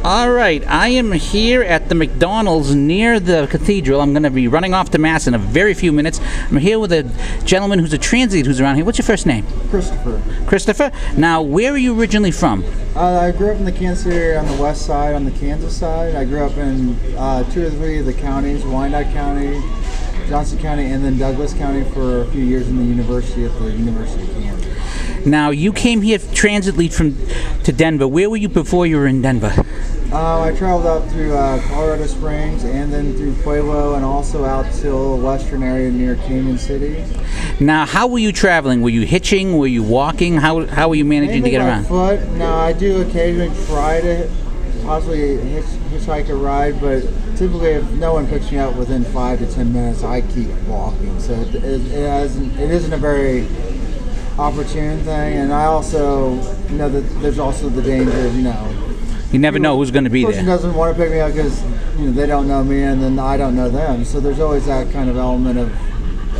All right, I am here at the McDonald's near the cathedral. I'm going to be running off to Mass in a very few minutes. I'm here with a gentleman who's a transient who's around here. What's your first name? Christopher. Christopher? Now, where are you originally from? I grew up in the Kansas City area on the west side, on the Kansas side. I grew up in 2 or 3 of the counties, Wyandotte County, Johnson County, and then Douglas County for a few years in the university at the University of Kansas. Now, you came here transitly to Denver. Where were you before you were in Denver? I traveled up through Colorado Springs and then through Pueblo and also out till western area near Canyon City. Now, how were you traveling? Were you hitching? Were you walking? How were you managing to get around? Foot. Now, I do occasionally try to possibly hitchhike a ride, but typically if no one picks me up within 5 to 10 minutes, I keep walking. So it isn't a very opportune thing, and I also know that there's also the danger of, you never know who's going to be there. The person doesn't want to pick me up because they don't know me, and then I don't know them. So there's always that kind of element of.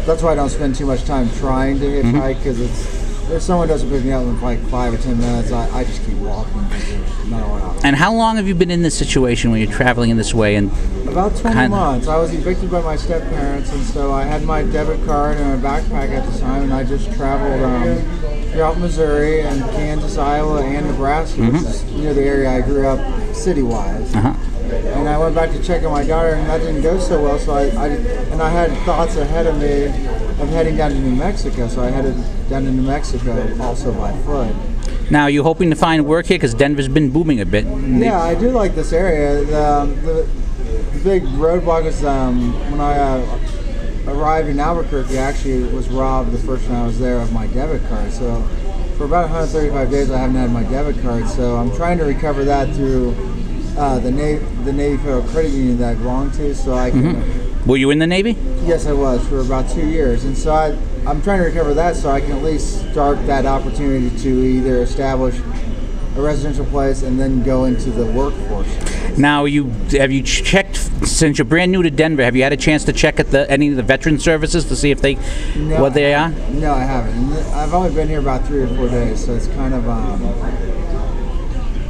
That's why I don't spend too much time trying to hitchhike, because if someone doesn't pick me up in like 5 or 10 minutes, I just keep walking because there's not a lot. And how long have you been in this situation when you're traveling in this way? And about 20 months. I was evicted by my step-parents, and so I had my debit card and my backpack at the time, and I just traveled throughout Missouri and Kansas, Iowa, and Nebraska, which is near the area I grew up city-wise. And I went back to check on my daughter, and that didn't go so well. So I had thoughts ahead of me of heading down to New Mexico. So I headed down to New Mexico also by foot. Now, are you hoping to find work here? Because Denver's been booming a bit. Yeah, I do like this area. The big roadblock is when I arrived in Albuquerque, I actually was robbed the first time I was there of my debit card. So for about 135 days, I haven't had my debit card. So I'm trying to recover that through the Navy Federal Credit Union that I belong to. So I can. Were you in the Navy? Yes, I was for about 2 years, and so I'm trying to recover that so I can at least start that opportunity to either establish a residential place and then go into the workforce. Now, have you checked, since you're brand new to Denver, have you had a chance to check at any of the veteran services to see if what they are? No, I haven't. And I've only been here about 3 or 4 days, so it's kind of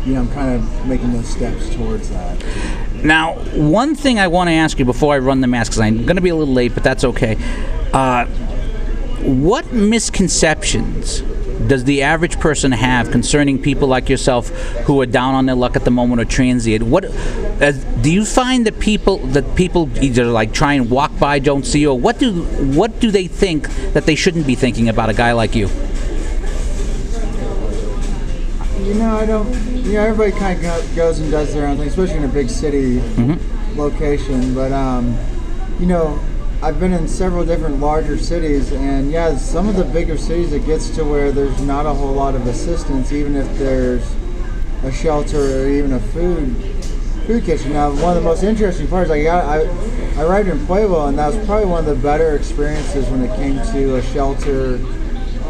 I'm kind of making those steps towards that. Now, one thing I want to ask you before I run the mass, because I'm going to be a little late, but that's okay. What misconceptions does the average person have concerning people like yourself who are down on their luck at the moment or transient? Do you find that people either like try and walk by, don't see, or what do they think that they shouldn't be thinking about a guy like you? I don't. Everybody kind of goes and does their own thing, especially in a big city location. But I've been in several different larger cities, and some of the bigger cities it gets to where there's not a whole lot of assistance, even if there's a shelter or even a food kitchen. Now, one of the most interesting parts, I arrived in Pueblo, and that was probably one of the better experiences when it came to a shelter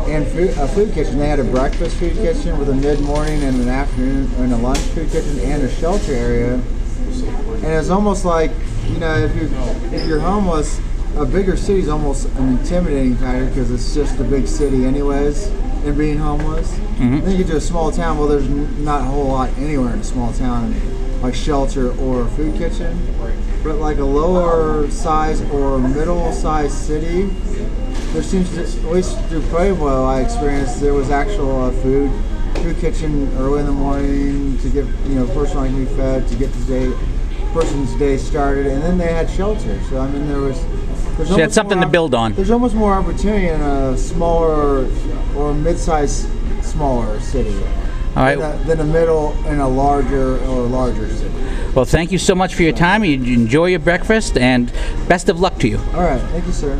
and a food kitchen. They had a breakfast food kitchen with a mid-morning and an afternoon and a lunch food kitchen and a shelter area. And it's almost like, if you're homeless, a bigger city is almost an intimidating factor because it's just a big city anyways, and being homeless. Then you get to a small town, well, there's not a whole lot anywhere in a small town, like shelter or a food kitchen. But like a lower size or middle size city, there seems to, at least through Pueblo, I experienced there was actual food kitchen early in the morning to get a person like me fed, to get the person's day started, and then they had shelter. So there's had something to build on. There's almost more opportunity in a smaller or mid-sized smaller city. All right. Than a middle and a larger city. Well, thank you so much for your time. You enjoy your breakfast, and best of luck to you. All right. Thank you, sir.